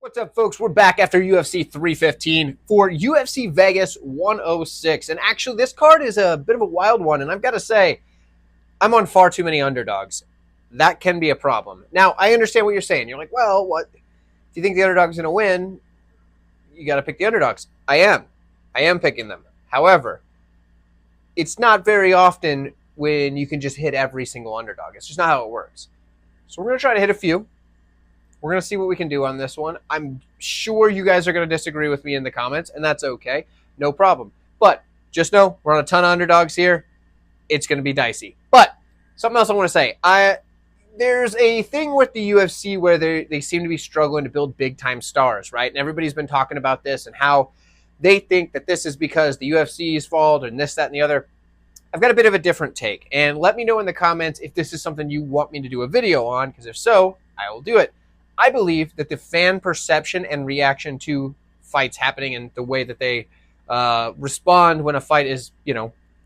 What's up, folks? We're back after UFC 315 for UFC Vegas 106. And actually, this card is a bit of a wild one. And I've got to say, I'm on far too many underdogs. That can be a problem. Now, I understand what you're saying. You're like, well, what? If you think the underdog's going to win, you got to pick the underdogs. I am picking them. However, it's not very often when you can just hit every single underdog. It's just not how it works. So we're going to try to hit a few. We're going to see what we can do on this one. I'm sure you guys are going to disagree with me in the comments, and that's okay. No problem. But just know we're on a ton of underdogs here. It's going to be dicey. But something else I want to say. There's a thing with the UFC where they seem to be struggling to build big-time stars, right? And everybody's been talking about this and how they think that this is because the UFC's fault and this, that, and the other. I've got a bit of a different take. And let me know in the comments if this is something you want me to do a video on, because if so, I will do it. I believe that the fan perception and reaction to fights happening and the way that they respond when a fight is,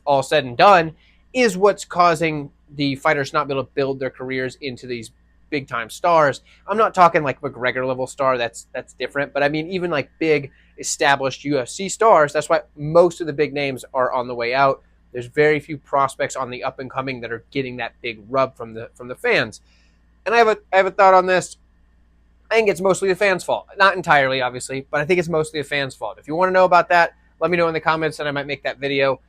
all said and done is what's causing the fighters not be able to build their careers into these big time stars. I'm not talking like McGregor level star. That's different. But I mean, even like big established UFC stars. That's why most of the big names are on the way out. There's very few prospects on the up and coming that are getting that big rub from the fans. And I have a thought on this. I think it's mostly the fans' fault. Not entirely, obviously, but I think it's mostly the fans' fault. If you want to know about that, let me know in the comments, and I might make that video.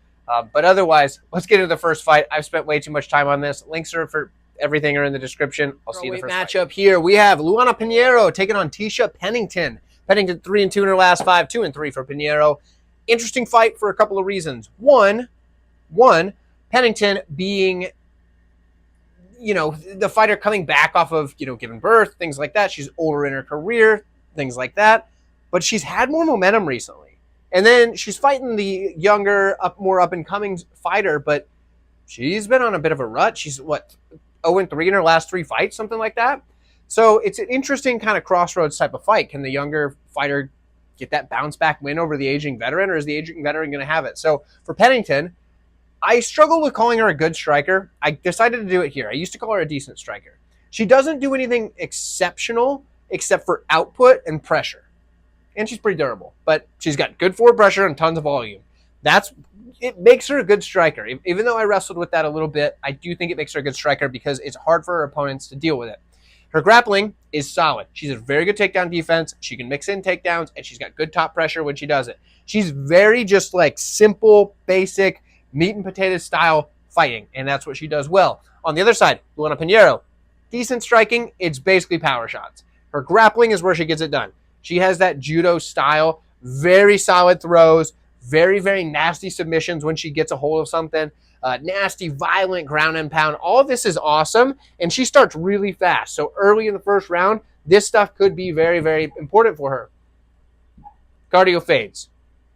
But otherwise, let's get into the first fight. I've spent way too much time on this. Links are for everything are in the description. I'll see you in the first matchup here. We have Luana Pinheiro taking on Tecia Pennington. Pennington 3-2 in her last 5, 2-3 for Pinheiro. Interesting fight for a couple of reasons. One, Pennington being the fighter coming back off of, giving birth, things like that. She's older in her career, things like that. But she's had more momentum recently. And then she's fighting the younger, more up-and-coming fighter, but she's been on a bit of a rut. She's, 0-3 in her last 3 fights, something like that. So it's an interesting kind of crossroads type of fight. Can the younger fighter get that bounce-back win over the aging veteran, or is the aging veteran going to have it? So for Pennington, I struggle with calling her a good striker. I decided to do it here. I used to call her a decent striker. She doesn't do anything exceptional except for output and pressure. And she's pretty durable. But she's got good forward pressure and tons of volume. It makes her a good striker. Even though I wrestled with that a little bit, I do think it makes her a good striker because it's hard for her opponents to deal with it. Her grappling is solid. She's a very good takedown defense. She can mix in takedowns, and she's got good top pressure when she does it. She's very just like simple, basic, meat and potatoes style fighting, and that's what she does well. On the other side, Luana Pinheiro, decent striking, it's basically power shots. Her grappling is where she gets it done. She has that judo style, very solid throws, very, very nasty submissions when she gets a hold of something, nasty, violent ground and pound. All of this is awesome, and she starts really fast. So early in the first round, this stuff could be very, very important for her. Cardio fades.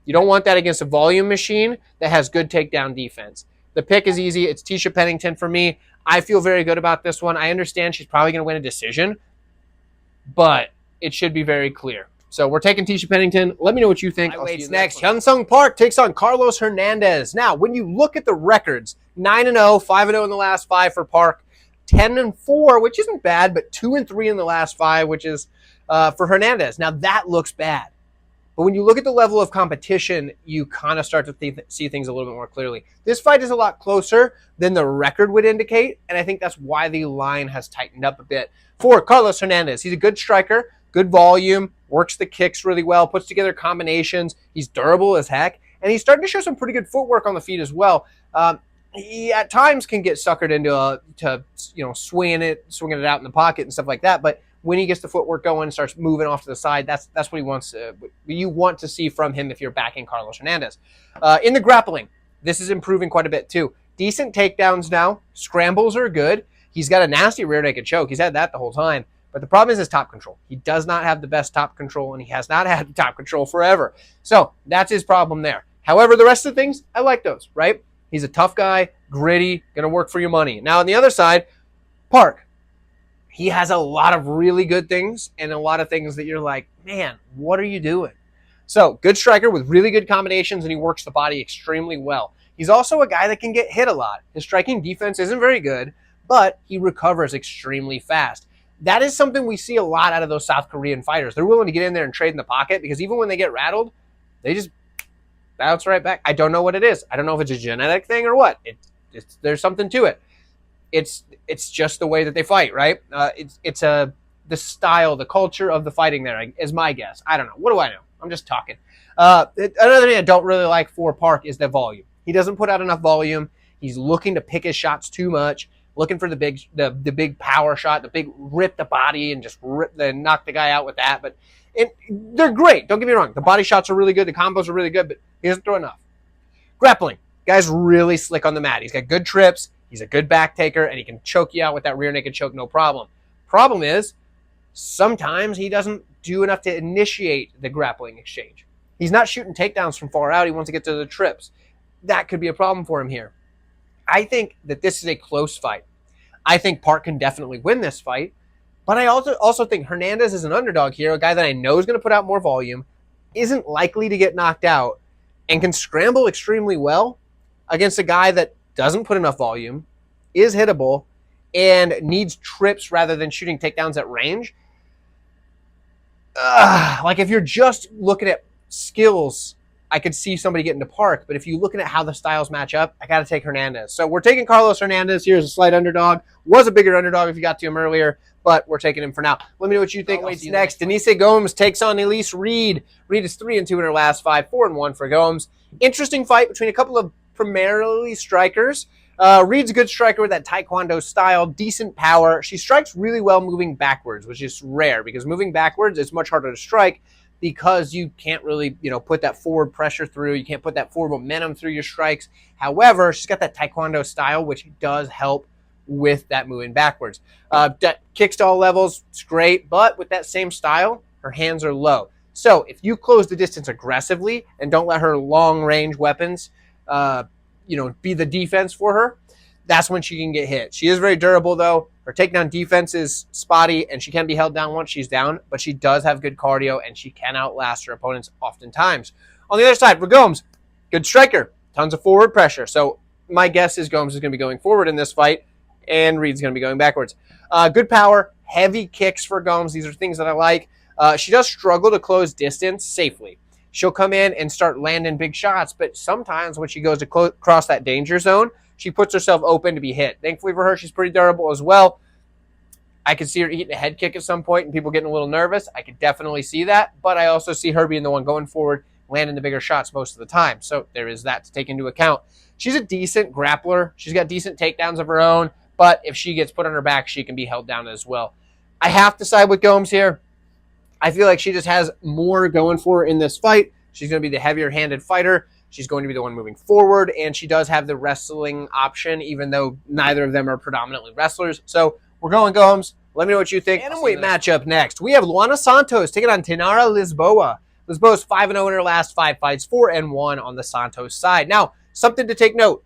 You don't want that against a volume machine that has good takedown defense. The pick is easy. It's Tecia Pennington for me. I feel very good about this one. I understand she's probably going to win a decision, but it should be very clear. So we're taking Tecia Pennington. Let me know what you think. Next, Hyun Park takes on Carlos Hernandez. Now, when you look at the records, 9-0, 5-0 in the last 5 for Park, 10-4, which isn't bad, but 2-3 in the last 5, which is for Hernandez. Now, that looks bad. But when you look at the level of competition, you kind of start to see things a little bit more clearly. This fight is a lot closer than the record would indicate, and I think that's why the line has tightened up a bit. For Carlos Hernandez, he's a good striker, good volume, works the kicks really well, puts together combinations. He's durable as heck, and he's starting to show some pretty good footwork on the feet as well. He at times can get suckered into swinging it out in the pocket and stuff like that, but when he gets the footwork going and starts moving off to the side, that's what he wants. You want to see from him if you're backing Carlos Hernandez. In the grappling, this is improving quite a bit too. Decent takedowns now. Scrambles are good. He's got a nasty rear naked choke. He's had that the whole time. But the problem is his top control. He does not have the best top control, and he has not had top control forever. So that's his problem there. However, the rest of the things, I like those, right? He's a tough guy, gritty, going to work for your money. Now, on the other side, Park. He has a lot of really good things and a lot of things that you're like, man, what are you doing? So, good striker with really good combinations, and he works the body extremely well. He's also a guy that can get hit a lot. His striking defense isn't very good, but he recovers extremely fast. that is something we see a lot out of those South Korean fighters. They're willing to get in there and trade in the pocket because even when they get rattled, they just bounce right back. I don't know what it is. I don't know if it's a genetic thing or what. There's something to it. It's just the way that they fight, right? The style, the culture of the fighting there is my guess. I don't know. What do I know? I'm just talking. Another thing I don't really like for Park is the volume. He doesn't put out enough volume. He's looking to pick his shots too much, looking for the big power shot, the big rip the body and just knock the guy out with that. But they're great. Don't get me wrong. The body shots are really good. The combos are really good, but he doesn't throw enough. Grappling. Guy's really slick on the mat. He's got good trips. He's a good back taker, and he can choke you out with that rear naked choke, no problem. Problem is, sometimes he doesn't do enough to initiate the grappling exchange. He's not shooting takedowns from far out. He wants to get to the trips. That could be a problem for him here. I think that this is a close fight. I think Park can definitely win this fight, but I also think Hernandez is an underdog here, a guy that I know is going to put out more volume, isn't likely to get knocked out, and can scramble extremely well against a guy that doesn't put enough volume, is hittable, and needs trips rather than shooting takedowns at range. Like if you're just looking at skills, I could see somebody getting to Park, but if you're looking at how the styles match up, I got to take Hernandez. So we're taking Carlos Hernandez here as a slight underdog. Was a bigger underdog if you got to him earlier, but we're taking him for now. Let me know what you think. Wait, next, Denise Gomes takes on Elise Reed. Reed is 3-2 in her last 5, 4-1 for Gomes. Interesting fight between a couple of primarily strikers. Reed's a good striker with that taekwondo style, decent power. She strikes really well moving backwards, which is rare because moving backwards is much harder to strike because you can't really, put that forward pressure through. You can't put that forward momentum through your strikes. However, she's got that taekwondo style, which does help with that moving backwards. Kicks to all levels, it's great, but with that same style, her hands are low. So if you close the distance aggressively and don't let her long-range weapons be the defense for her, that's when she can get hit. She is very durable, though. Her takedown defense is spotty, and she can be held down once she's down, but she does have good cardio, and she can outlast her opponents oftentimes. On the other side, for Gomes, good striker, tons of forward pressure. So my guess is Gomes is going to be going forward in this fight, and Reed's going to be going backwards. Good power, heavy kicks for Gomes. These are things that I like. She does struggle to close distance safely. She'll come in and start landing big shots, but sometimes when she goes to cross that danger zone, she puts herself open to be hit. Thankfully for her, she's pretty durable as well. I could see her eating a head kick at some point and people getting a little nervous. I could definitely see that, but I also see her being the one going forward, landing the bigger shots most of the time. So there is that to take into account. She's a decent grappler. She's got decent takedowns of her own, but if she gets put on her back, she can be held down as well. I have to side with Gomes here. I feel like she just has more going for her in this fight. She's going to be the heavier-handed fighter. She's going to be the one moving forward, and she does have the wrestling option, even though neither of them are predominantly wrestlers. So we're going Gomes. Let me know what you think. Bantamweight matchup next. We have Luana Santos taking on Tainara Lisboa. Lisboa's 5-0 in her last 5 fights, 4-1 on the Santos side. Now, something to take note.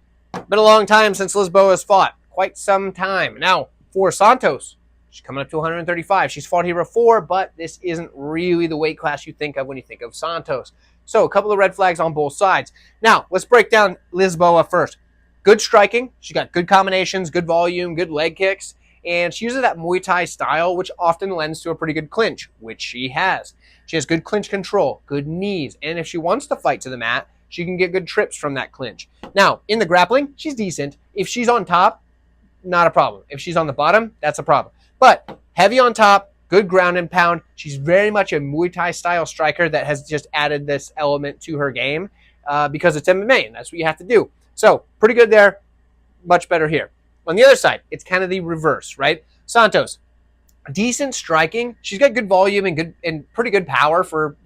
Been a long time since Lisboa has fought. Quite some time. Now, for Santos, she's coming up to 135. She's fought here before, but this isn't really the weight class you think of when you think of Santos. So a couple of red flags on both sides. Now, let's break down Lisboa first. Good striking. She's got good combinations, good volume, good leg kicks. And she uses that Muay Thai style, which often lends to a pretty good clinch, which she has. She has good clinch control, good knees. And if she wants to fight to the mat, she can get good trips from that clinch. Now, in the grappling, she's decent. If she's on top, not a problem. If she's on the bottom, that's a problem. But heavy on top, good ground and pound. She's very much a Muay Thai style striker that has just added this element to her game because it's MMA, and that's what you have to do. So pretty good there, much better here. On the other side, it's kind of the reverse, right? Santos, decent striking. She's got good volume and pretty good power for,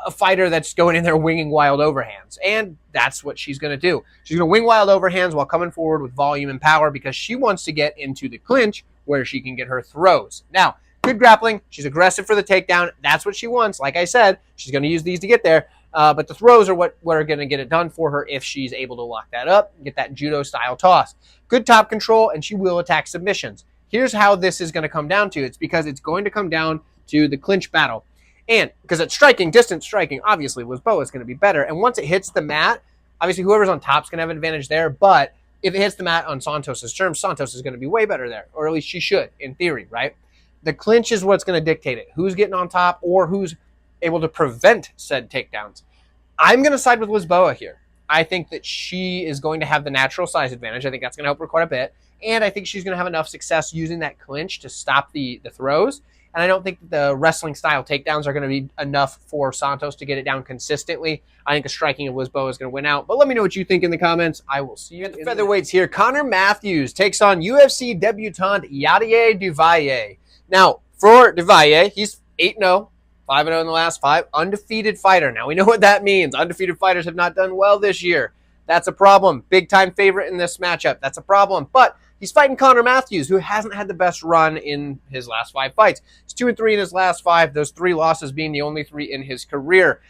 a fighter that's going in there winging wild overhands. And that's what she's going to do. She's going to wing wild overhands while coming forward with volume and power because she wants to get into the clinch where she can get her throws. Now, good grappling. She's aggressive for the takedown. That's what she wants. Like I said, she's going to use these to get there. But the throws are what are going to get it done for her if she's able to lock that up and get that judo-style toss. Good top control, and she will attack submissions. Here's how this is going to come down to. It's because it's going to come down to the clinch battle. And because it's striking, distance striking, obviously Lisboa is going to be better. And once it hits the mat, obviously whoever's on top is going to have an advantage there. But if it hits the mat on Santos' terms, Santos is going to be way better there. Or at least she should, in theory, right? The clinch is what's going to dictate it. Who's getting on top or who's able to prevent said takedowns. I'm going to side with Lisboa here. I think that she is going to have the natural size advantage. I think that's going to help her quite a bit. And I think she's going to have enough success using that clinch to stop the throws. And I don't think that the wrestling-style takedowns are going to be enough for Santos to get it down consistently. I think the striking of Lisboa is going to win out. But let me know what you think in the comments. I will see you at the featherweights here. Connor Mathews takes on UFC debutant Yadier DelValle. Now, for DelValle, he's 8-0. 5-0 in the last 5. Undefeated fighter. Now, we know what that means. Undefeated fighters have not done well this year. That's a problem. Big-time favorite in this matchup. That's a problem. But he's fighting Connor Mathews, who hasn't had the best run in his last 5 fights. He's 2-3 in his last 5, those 3 losses being the only 3 in his career.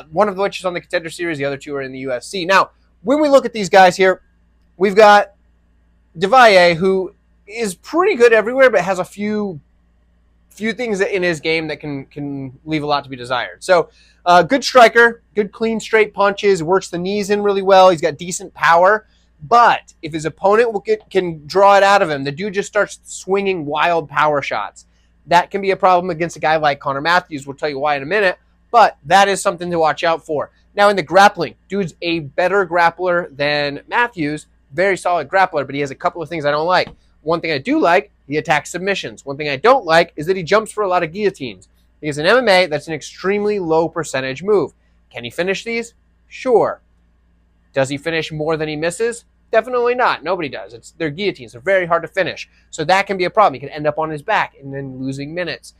One of which is on the Contender Series. The other 2 are in the UFC. Now, when we look at these guys here, we've got DelValle, who is pretty good everywhere, but has a few things in his game that can leave a lot to be desired. So, good striker, good clean straight punches, works the knees in really well. He's got decent power, but if his opponent can draw it out of him, the dude just starts swinging wild power shots. That can be a problem against a guy like Connor Mathews. We'll tell you why in a minute, but that is something to watch out for. Now, in the grappling, dude's a better grappler than Mathews, very solid grappler, but he has a couple of things I don't like. One thing I do like, he attacks submissions. One thing I don't like is that he jumps for a lot of guillotines. Because in MMA, that's an extremely low percentage move. Can he finish these? Sure. Does he finish more than he misses? Definitely not. Nobody does. They're guillotines. They're very hard to finish. So that can be a problem. He can end up on his back and then losing minutes.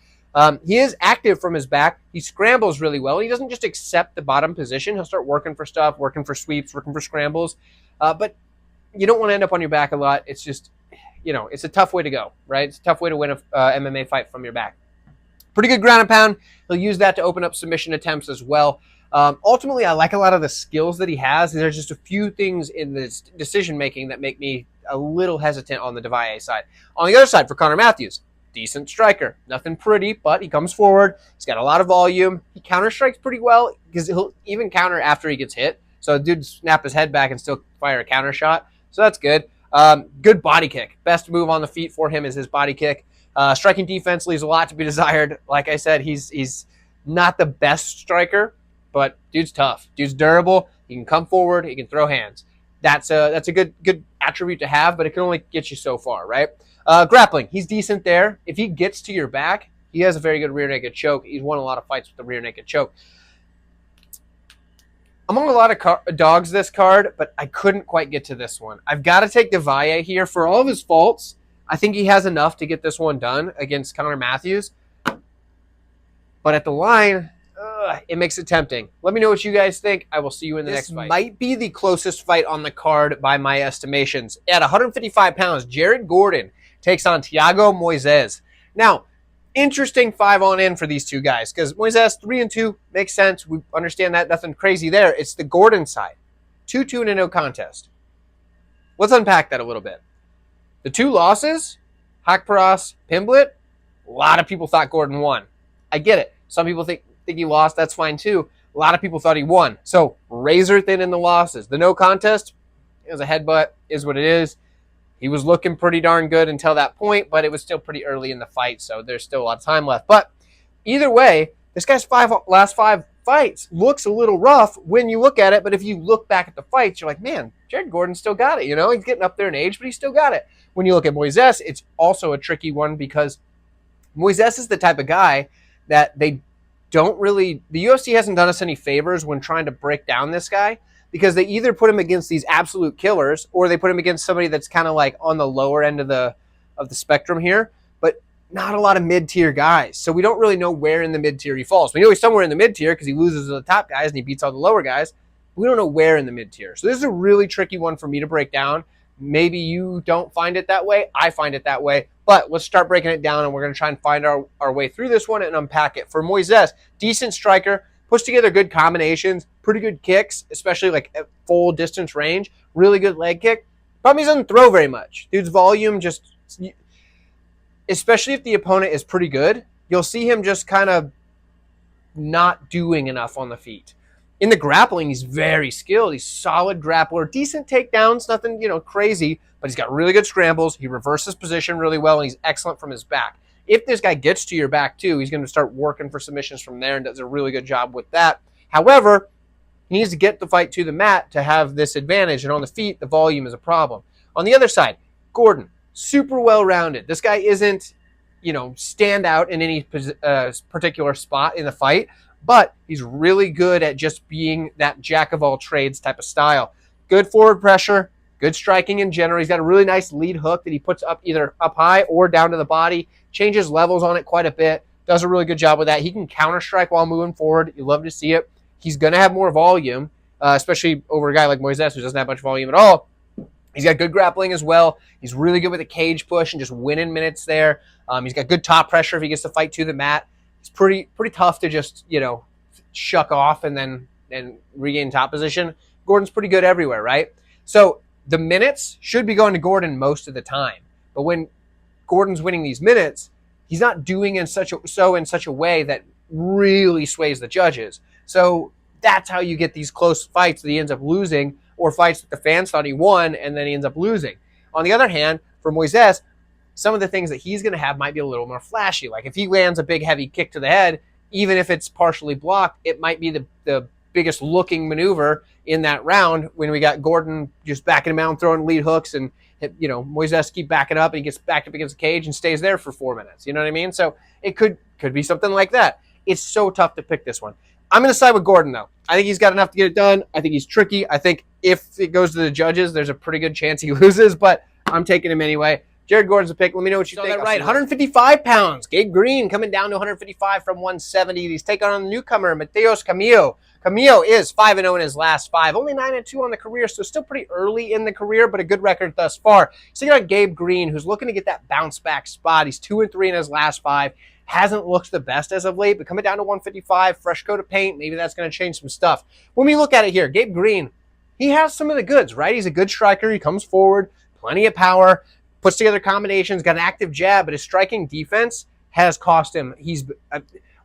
He is active from his back. He scrambles really well. He doesn't just accept the bottom position. He'll start working for stuff, working for sweeps, working for scrambles. But you don't want to end up on your back a lot. It's just, it's a tough way to go, right? It's a tough way to win a MMA fight from your back. Pretty good ground and pound. He'll use that to open up submission attempts as well. Ultimately, I like a lot of the skills that he has. There's just a few things in this decision-making that make me a little hesitant on the DelValle side. On the other side, for Connor Mathews, decent striker. Nothing pretty, but he comes forward. He's got a lot of volume. He counter-strikes pretty well because he'll even counter after he gets hit. So a dude snap his head back and still fire a counter shot. So that's good. Good body kick. Best move on the feet for him is his body kick. Striking defense leaves a lot to be desired. Like I said, he's not the best striker, but dude's tough. Dude's durable. He can come forward. He can throw hands. That's a good attribute to have, but it can only get you so far, right? Grappling. He's decent there. If he gets to your back, he has a very good rear naked choke. He's won a lot of fights with the rear naked choke. Among a lot of dogs this card, but I couldn't quite get to this one. I've got to take DelValle here. For all of his faults, I think he has enough to get this one done against Connor Mathews. But at the line, it makes it tempting. Let me know what you guys think. I will see you in the next fight. This might be the closest fight on the card by my estimations. At 155 pounds, Jared Gordon takes on Thiago Moises. Now, interesting 5-on-in for these two guys because Moises 3-2 makes sense. We understand that. Nothing crazy there. It's the Gordon side. 2-2 in a no contest. Let's unpack that a little bit. The 2 losses, Hakparas, Pimblet, a lot of people thought Gordon won. I get it. Some people think he lost. That's fine too. A lot of people thought he won. So razor thin in the losses. The no contest, it was a headbutt, is what it is. He was looking pretty darn good until that point, but it was still pretty early in the fight, so there's still a lot of time left. But either way, this guy's last 5 fights looks a little rough when you look at it, but if you look back at the fights, you're like, man, Jared Gordon still got it. He's getting up there in age, but he still got it. When you look at Moises, it's also a tricky one because Moises is the type of guy that they don't really, the UFC hasn't done us any favors when trying to break down this guy because they either put him against these absolute killers or they put him against somebody that's kind of like on the lower end of the spectrum here, but not a lot of mid-tier guys. So we don't really know where in the mid-tier he falls. We know he's somewhere in the mid-tier because he loses to the top guys and he beats all the lower guys. We don't know where in the mid-tier. So this is a really tricky one for me to break down. Maybe you don't find it that way. I find it that way. But let's start breaking it down, and we're going to try and find our way through this one and unpack it. For Moises, decent striker, puts together good combinations, pretty good kicks, especially like at full distance range, really good leg kick. Problem is he doesn't throw very much. Dude's volume just, especially if the opponent is pretty good, you'll see him just kind of not doing enough on the feet. In the grappling, he's very skilled. He's solid grappler, decent takedowns, nothing, crazy, but he's got really good scrambles. He reverses position really well, and he's excellent from his back. If this guy gets to your back too, he's going to start working for submissions from there and does a really good job with that. However, he needs to get the fight to the mat to have this advantage, and on the feet, the volume is a problem. On the other side, Gordon, super well-rounded. This guy isn't, stand out in any particular spot in the fight, but he's really good at just being that jack-of-all-trades type of style. Good forward pressure, good striking in general. He's got a really nice lead hook that he puts up either up high or down to the body, changes levels on it quite a bit, does a really good job with that. He can counter-strike while moving forward. You love to see it. He's going to have more volume, especially over a guy like Moises who doesn't have much volume at all. He's got good grappling as well. He's really good with a cage push and just winning minutes there. He's got good top pressure if he gets to fight to the mat. It's pretty tough to just, shuck off and regain top position. Gordon's pretty good everywhere, right? So the minutes should be going to Gordon most of the time. But when Gordon's winning these minutes, he's not doing in such a way that really sways the judges. So that's how you get these close fights that he ends up losing, or fights that the fans thought he won and then he ends up losing. On the other hand, for Moises, some of the things that he's going to have might be a little more flashy. Like if he lands a big heavy kick to the head, even if it's partially blocked, it might be the biggest looking maneuver in that round when we got Gordon just backing him out and throwing lead hooks, and Moises keep backing up and he gets backed up against the cage and stays there for 4 minutes. You know what I mean? So it could be something like that. It's so tough to pick this one. I'm going to side with Gordon, though. I think he's got enough to get it done. I think he's tricky. I think if it goes to the judges, there's a pretty good chance he loses, but I'm taking him anyway. Jared Gordon's a pick. Let me know what you think. That right, 155 pounds. Gabe Green coming down to 155 from 170. He's taking on the newcomer, Matheus Camilo. Camilo is 5-0 in his last 5. Only 9-2 on the career, so still pretty early in the career, but a good record thus far. So you got Gabe Green, who's looking to get that bounce-back spot. He's 2-3 in his last 5. Hasn't looked the best as of late, but coming down to 155, fresh coat of paint, maybe that's going to change some stuff. When we look at it here, Gabe Green, he has some of the goods, right? He's a good striker. He comes forward, plenty of power, puts together combinations, got an active jab, but his striking defense has cost him.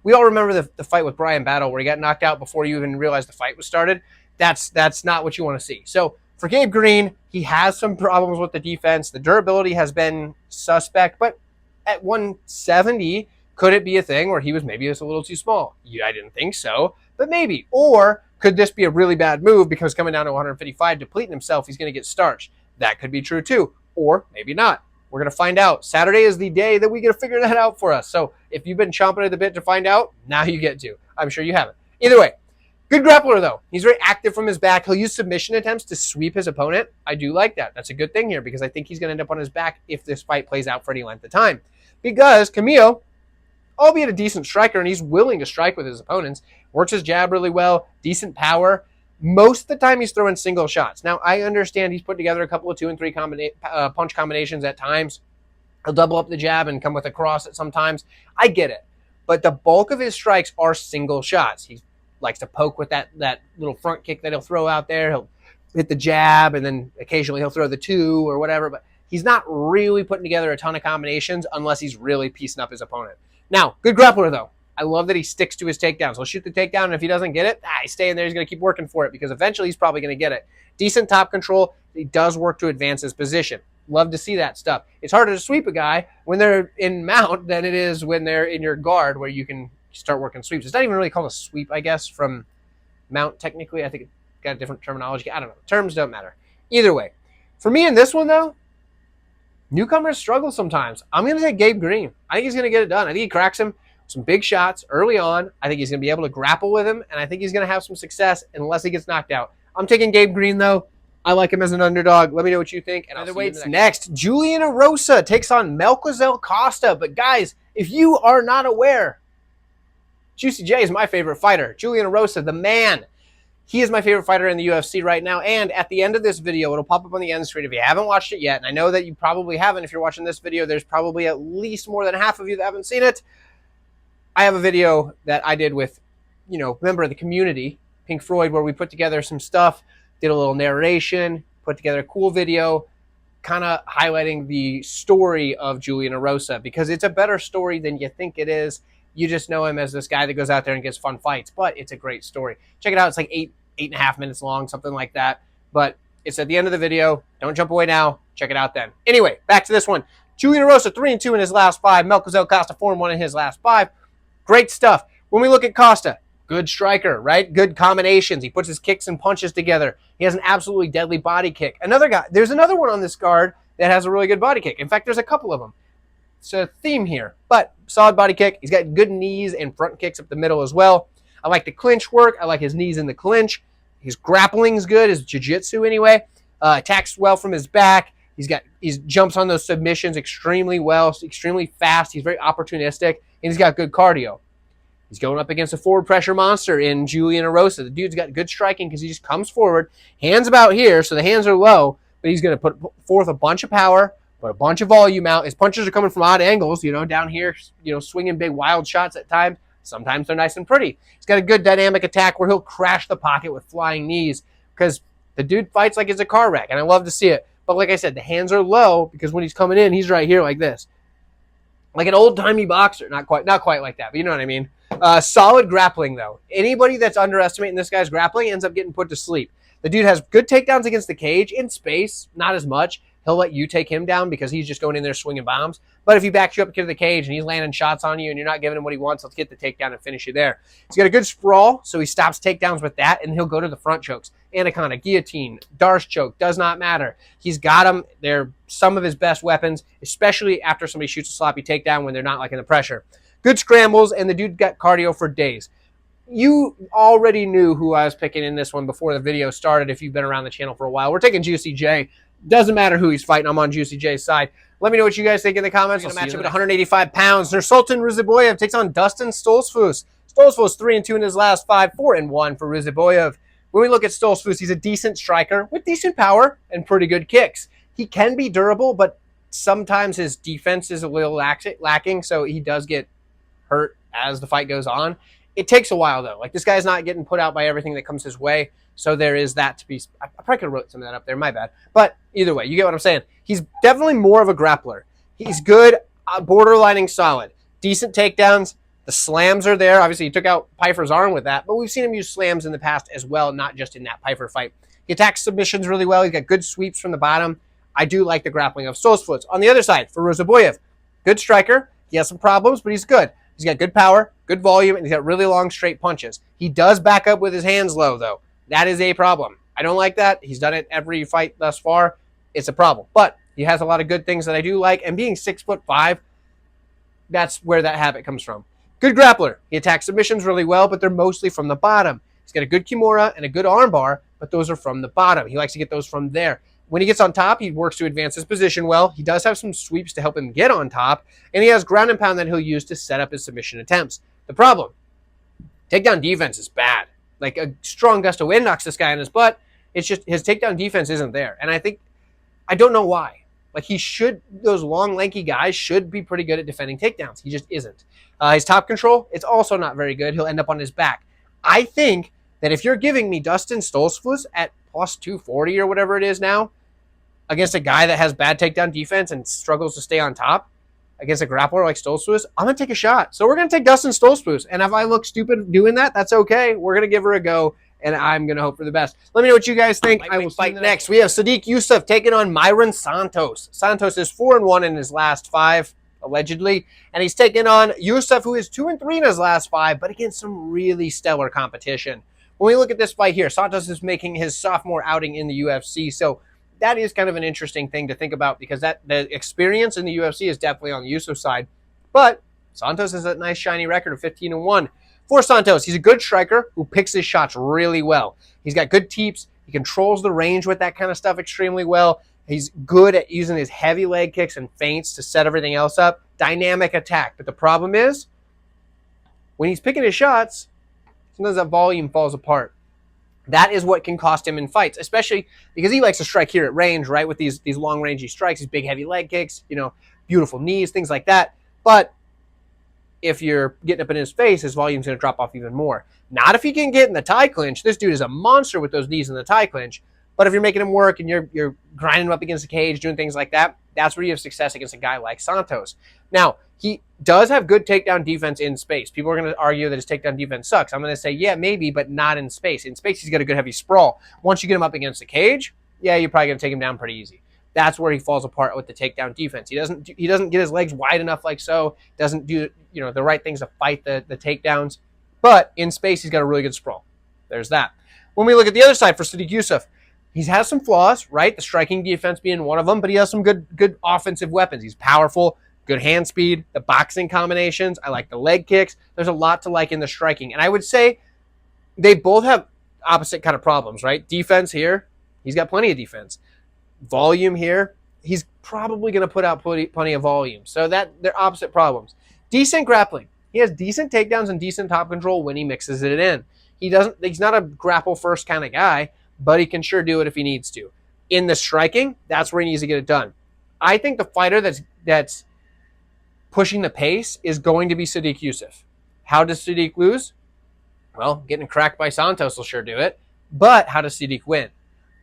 We all remember the fight with Brian Battle where he got knocked out before you even realized the fight was started. That's not what you want to see. So for Gabe Green, he has some problems with the defense. The durability has been suspect, but at 170, could it be a thing where he was maybe just a little too small? I didn't think so, but maybe. Or could this be a really bad move because coming down to 155, depleting himself, he's going to get starched? That could be true too, or maybe not. We're going to find out. Saturday is the day that we get to figure that out for us. So if you've been chomping at the bit to find out, now you get to. I'm sure you haven't. Either way, good grappler though. He's very active from his back. He'll use submission attempts to sweep his opponent. I do like that. That's a good thing here because I think he's going to end up on his back if this fight plays out for any length of time. Because Camilo, albeit a decent striker, and he's willing to strike with his opponents, works his jab really well, decent power. Most of the time, he's throwing single shots. Now, I understand he's put together a couple of 2 and 3 punch combinations at times. He'll double up the jab and come with a cross at sometimes. I get it. But the bulk of his strikes are single shots. He likes to poke with that little front kick that he'll throw out there. He'll hit the jab, and then occasionally he'll throw the 2 or whatever. But he's not really putting together a ton of combinations unless he's really piecing up his opponent. Now, good grappler, though. I love that he sticks to his takedowns. He'll shoot the takedown, and if he doesn't get it, he's staying there. He's going to keep working for it because eventually he's probably going to get it. Decent top control. He does work to advance his position. Love to see that stuff. It's harder to sweep a guy when they're in mount than it is when they're in your guard where you can start working sweeps. It's not even really called a sweep, I guess, from mount technically. I think it's got a different terminology. I don't know. Terms don't matter. Either way. For me in this one, though, newcomers struggle sometimes. I'm going to take Gabe Green. I think he's going to get it done. I think he cracks him some big shots early on. I think he's going to be able to grapple with him, and I think he's going to have some success unless he gets knocked out. I'm taking Gabe Green, though. I like him as an underdog. Let me know what you think. And I'll see you next. Julian Erosa takes on Melquiazel Costa. But guys, if you are not aware, Juicy J is my favorite fighter. Julian Erosa, the man. He is my favorite fighter in the UFC right now. And at the end of this video, it'll pop up on the end screen if you haven't watched it yet. And I know that you probably haven't. If you're watching this video, there's probably at least more than half of you that haven't seen it. I have a video that I did with, member of the community, Pink Floyd, where we put together some stuff, did a little narration, put together a cool video, kind of highlighting the story of Julian Erosa, because it's a better story than you think it is. You just know him as this guy that goes out there and gets fun fights, but it's a great story. Check it out. It's like 8.5 minutes long, something like that. But it's at the end of the video. Don't jump away now. Check it out then. Anyway, back to this one. Julian Erosa, 3-2 in his last 5. Melquiazel Costa, 4-1 in his last 5. Great stuff. When we look at Costa, good striker, right? Good combinations. He puts his kicks and punches together. He has an absolutely deadly body kick. Another guy, there's another one on this card that has a really good body kick. In fact, there's a couple of them. It's a theme here, but solid body kick. He's got good knees and front kicks up the middle as well. I like the clinch work. I like his knees in the clinch. His grappling's good, his jiu-jitsu anyway. Attacks well from his back. He jumps on those submissions extremely well, extremely fast. He's very opportunistic, and he's got good cardio. He's going up against a forward pressure monster in Julian Erosa. The dude's got good striking because he just comes forward, hands about here, so the hands are low, but he's going to put forth a bunch of power, put a bunch of volume out. His punches are coming from odd angles, down here, swinging big wild shots at times. Sometimes they're nice and pretty. He's got a good dynamic attack where he'll crash the pocket with flying knees because the dude fights like it's a car wreck, and I love to see it. But like I said, the hands are low because when he's coming in, he's right here like this. Like an old-timey boxer. Not quite like that, but you know what I mean. Solid grappling, though. Anybody that's underestimating this guy's grappling ends up getting put to sleep. The dude has good takedowns against the cage in space, not as much. He'll let you take him down because he's just going in there swinging bombs. But if he backs you up to the cage and he's landing shots on you and you're not giving him what he wants, let's get the takedown and finish you there. He's got a good sprawl, so he stops takedowns with that, and he'll go to the front chokes. Anaconda, guillotine, Darce choke, does not matter. He's got them. They're some of his best weapons, especially after somebody shoots a sloppy takedown when they're not liking the pressure. Good scrambles, and the dude got cardio for days. You already knew who I was picking in this one before the video started if you've been around the channel for a while. We're taking Juicy J. Doesn't matter who he's fighting. I'm on Juicy J's side. Let me know what you guys think in the comments. We're going to match up at 185 pounds. Nursulton Ruziboev takes on Dustin Stoltzfus. Stoltzfus 3-2 in his last 5, 4-1 for Ruziboev. When we look at Stoltzfus, he's a decent striker with decent power and pretty good kicks. He can be durable, but sometimes his defense is a little lacking, so he does get hurt as the fight goes on. It takes a while, though. Like, this guy's not getting put out by everything that comes his way, so there is that to be... I probably could have wrote some of that up there. My bad. But either way, you get what I'm saying. He's definitely more of a grappler. He's good, borderlining solid. Decent takedowns. The slams are there. Obviously, he took out Pfeiffer's arm with that, but we've seen him use slams in the past as well, not just in that Pfeiffer fight. He attacks submissions really well. He's got good sweeps from the bottom. I do like the grappling of Stoltzfus. On the other side, for Ruziboev, good striker. He has some problems, but he's good. He's got good power, good volume, and he's got really long, straight punches. He does back up with his hands low, though. That is a problem. I don't like that. He's done it every fight thus far. It's a problem. But he has a lot of good things that I do like, and being 6'5", that's where that habit comes from. Good grappler. He attacks submissions really well, but they're mostly from the bottom. He's got a good kimura and a good armbar, but those are from the bottom. He likes to get those from there. When he gets on top, he works to advance his position well. He does have some sweeps to help him get on top, and he has ground and pound that he'll use to set up his submission attempts. The problem, takedown defense is bad. Like a strong gust of wind knocks this guy in his butt. It's just his takedown defense isn't there, and I don't know why. Like those long, lanky guys should be pretty good at defending takedowns. He just isn't. His top control, it's also not very good. He'll end up on his back. I think that if you're giving me Dustin Stoltzfus at plus 240 or whatever it is now, against a guy that has bad takedown defense and struggles to stay on top, against a grappler like Stoltzfus, I'm going to take a shot. So we're going to take Dustin Stoltzfus. And if I look stupid doing that, that's okay. We're going to give her a go, and I'm going to hope for the best. Let me know what you guys think. I will fight next. We have Sodiq Yusuff taking on Mairon Santos. Santos is 4-1 in his last 5, allegedly. And he's taking on Yusuff, who is 2-3 in his last 5, but against some really stellar competition. When we look at this fight here, Santos is making his sophomore outing in the UFC, so that is kind of an interesting thing to think about because the experience in the UFC is definitely on the Yusuff side. But Santos has a nice shiny record of 15-1. For Santos, he's a good striker who picks his shots really well. He's got good teeps. He controls the range with that kind of stuff extremely well. He's good at using his heavy leg kicks and feints to set everything else up. Dynamic attack. But the problem is, when he's picking his shots, sometimes that volume falls apart. That is what can cost him in fights, especially because he likes to strike here at range, right? With these long rangey strikes, these big heavy leg kicks, beautiful knees, things like that. But if you're getting up in his face, his volume's going to drop off even more. Not if he can get in the tie clinch. This dude is a monster with those knees in the tie clinch. But if you're making him work and you're grinding him up against the cage, doing things like that, that's where you have success against a guy like Santos. Now, he does have good takedown defense in space. People are going to argue that his takedown defense sucks. I'm going to say, yeah, maybe, but not in space. In space, he's got a good heavy sprawl. Once you get him up against the cage, yeah, you're probably going to take him down pretty easy. That's where he falls apart with the takedown defense. He doesn't get his legs wide enough like so, doesn't do the right things to fight the takedowns. But in space, he's got a really good sprawl. There's that. When we look at the other side for Sodiq Yusuff, he has some flaws, right? The striking defense being one of them, but he has some good offensive weapons. He's powerful, good hand speed, the boxing combinations. I like the leg kicks. There's a lot to like in the striking. And I would say they both have opposite kind of problems, right? Defense here, he's got plenty of defense. Volume here, he's probably going to put out plenty of volume. So they're opposite problems. Decent grappling. He has decent takedowns and decent top control when he mixes it in. He's not a grapple first kind of guy, but he can sure do it if he needs to. In the striking, that's where he needs to get it done. I think the fighter that's pushing the pace is going to be Sodiq Yusuff. How does Sodiq lose? Well, getting cracked by Santos will sure do it. But how does Sodiq win?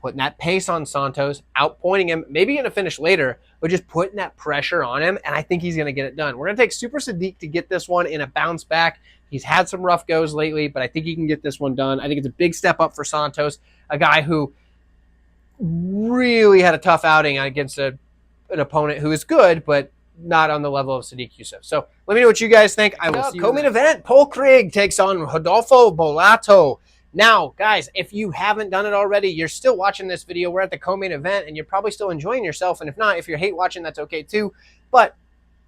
Putting that pace on Santos, outpointing him, maybe going to finish later, but just putting that pressure on him, and I think he's going to get it done. We're going to take Super Sodiq to get this one in a bounce back. He's had some rough goes lately, but I think he can get this one done. I think it's a big step up for Santos, a guy who really had a tough outing against an opponent who is good, but not on the level of Sodiq Yusuff. So let me know what you guys think. I will see you. Co-main event, Paul Craig takes on Rodolfo Bolato. Now, guys, if you haven't done it already, you're still watching this video. We're at the co-main event, and you're probably still enjoying yourself. And if not, if you hate watching, that's okay too. But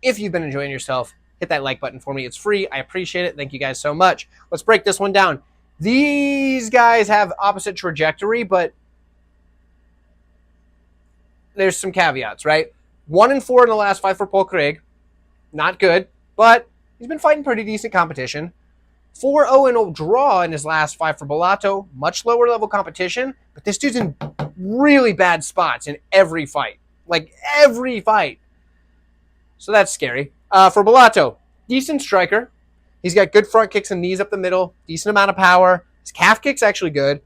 if you've been enjoying yourself, hit that like button for me. It's free. I appreciate it. Thank you guys so much. Let's break this one down. These guys have opposite trajectory, but there's some caveats, right? 1-4 in the last fight for Paul Craig. Not good, but he's been fighting pretty decent competition. 4-0 draw in his last fight for Bolato. Much lower level competition, but this dude's in really bad spots in every fight. Like, every fight. So that's scary. For Bolato, decent striker. He's got good front kicks and knees up the middle. Decent amount of power. His calf kick's actually good.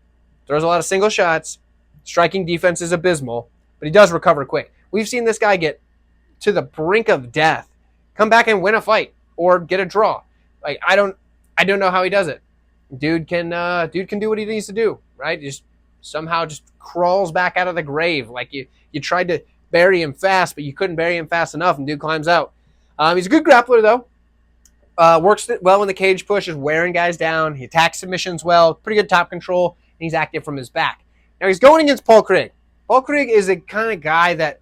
Throws a lot of single shots. Striking defense is abysmal, but he does recover quick. We've seen this guy get to the brink of death, come back and win a fight, or get a draw. Like, I don't know how he does it. Dude can do what he needs to do, right? Just somehow just crawls back out of the grave. Like you tried to bury him fast, but you couldn't bury him fast enough, and dude climbs out. He's a good grappler, though. Works well in the cage push, is wearing guys down. He attacks submissions well, pretty good top control, and he's active from his back. Now he's going against Paul Craig. Paul Craig is the kind of guy that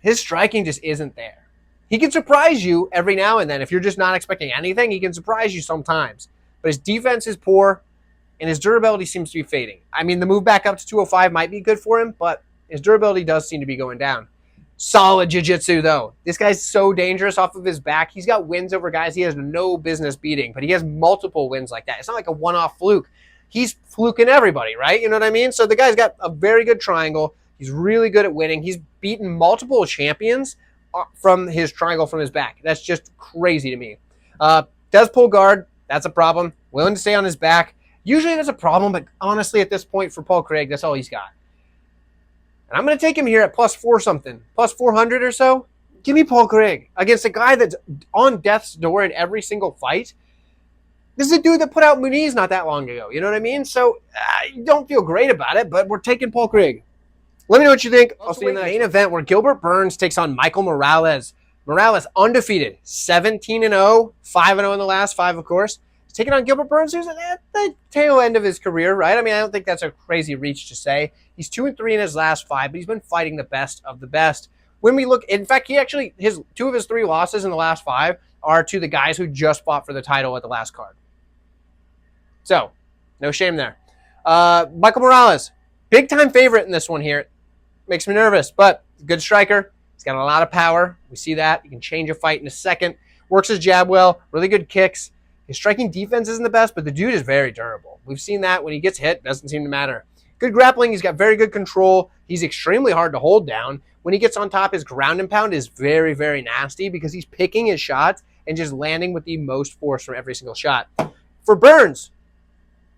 his striking just isn't there. He can surprise you every now and then. If you're just not expecting anything, he can surprise you sometimes. But his defense is poor, and his durability seems to be fading. I mean, the move back up to 205 might be good for him, but his durability does seem to be going down. Solid jiu-jitsu, though. This guy's so dangerous off of his back. He's got wins over guys he has no business beating, but he has multiple wins like that. It's not like a one-off fluke. He's fluking everybody, right? You know what I mean? So the guy's got a very good triangle. He's really good at winning. He's beaten multiple champions from his triangle from his back. That's just crazy to me. Does pull guard. That's a problem. Willing to stay on his back. Usually that's a problem, but honestly at this point for Paul Craig, that's all he's got. And I'm going to take him here at +4 something. +400 or so. Give me Paul Craig against a guy that's on death's door in every single fight. This is a dude that put out Muniz not that long ago. You know what I mean? So you don't feel great about it, but we're taking Paul Craig. Let me know what you think. I'll see you in the main event where Gilbert Burns takes on Michael Morales. Morales undefeated, 17-0, 5-0 in the last 5, of course. He's taking on Gilbert Burns, who's at the tail end of his career, right? I mean, I don't think that's a crazy reach to say. He's 2-3 in his last 5, but he's been fighting the best of the best. When we look, in fact, two of his 3 losses in the last 5 are to the guys who just fought for the title at the last card. So, no shame there. Michael Morales, big-time favorite in this one here. Makes me nervous, but good striker. He's got a lot of power. We see that. He can change a fight in a second. Works his jab well. Really good kicks. His striking defense isn't the best, but the dude is very durable. We've seen that. When he gets hit, doesn't seem to matter. Good grappling. He's got very good control. He's extremely hard to hold down. When he gets on top, his ground and pound is very, very nasty because he's picking his shots and just landing with the most force from every single shot. For Burns,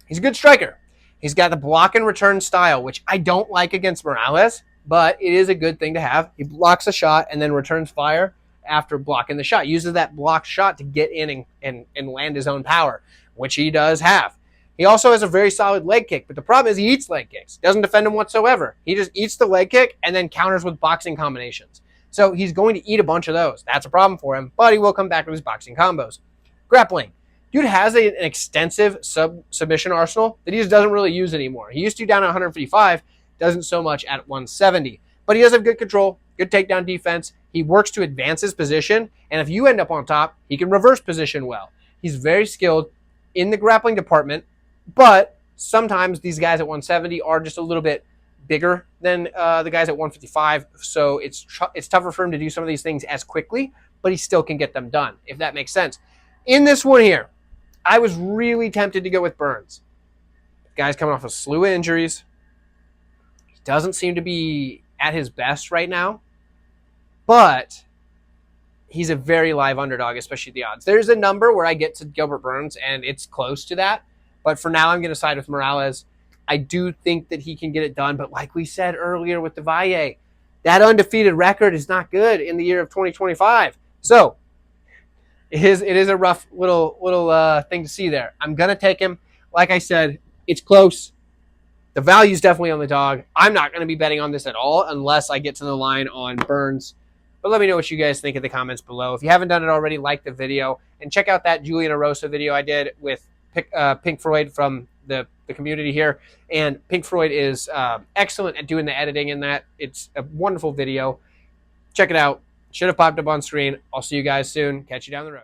he's a good striker. He's got the block and return style, which I don't like against Morales, but it is a good thing to have. He blocks a shot and then returns fire after blocking the shot. Uses that blocked shot to get in and land his own power, which he does have. He also has a very solid leg kick, but the problem is he eats leg kicks. Doesn't defend them whatsoever. He just eats the leg kick and then counters with boxing combinations. So he's going to eat a bunch of those. That's a problem for him, but he will come back with his boxing combos. Grappling. Dude has an extensive submission arsenal that he just doesn't really use anymore. He used to down at 155, doesn't so much at 170. But he does have good control, good takedown defense. He works to advance his position, and if you end up on top, he can reverse position well. He's very skilled in the grappling department, but sometimes these guys at 170 are just a little bit bigger than the guys at 155, so it's tougher for him to do some of these things as quickly, but he still can get them done, if that makes sense. In this one here, I was really tempted to go with Burns. The guy's coming off a slew of injuries. He doesn't seem to be at his best right now, but he's a very live underdog, especially the odds. There's a number where I get to Gilbert Burns, and it's close to that, but for now I'm going to side with Morales. I do think that he can get it done, but like we said earlier with DelValle, that undefeated record is not good in the year of 2025. So it is a rough little thing to see there. I'm going to take him. Like I said, it's close. The value's definitely on the dog. I'm not going to be betting on this at all unless I get to the line on Burns. But let me know what you guys think in the comments below. If you haven't done it already, like the video. And check out that Julian Erosa video I did with Pink Floyd from the community here. And Pink Floyd is excellent at doing the editing in that. It's a wonderful video. Check it out. Should have popped up on screen. I'll see you guys soon. Catch you down the road.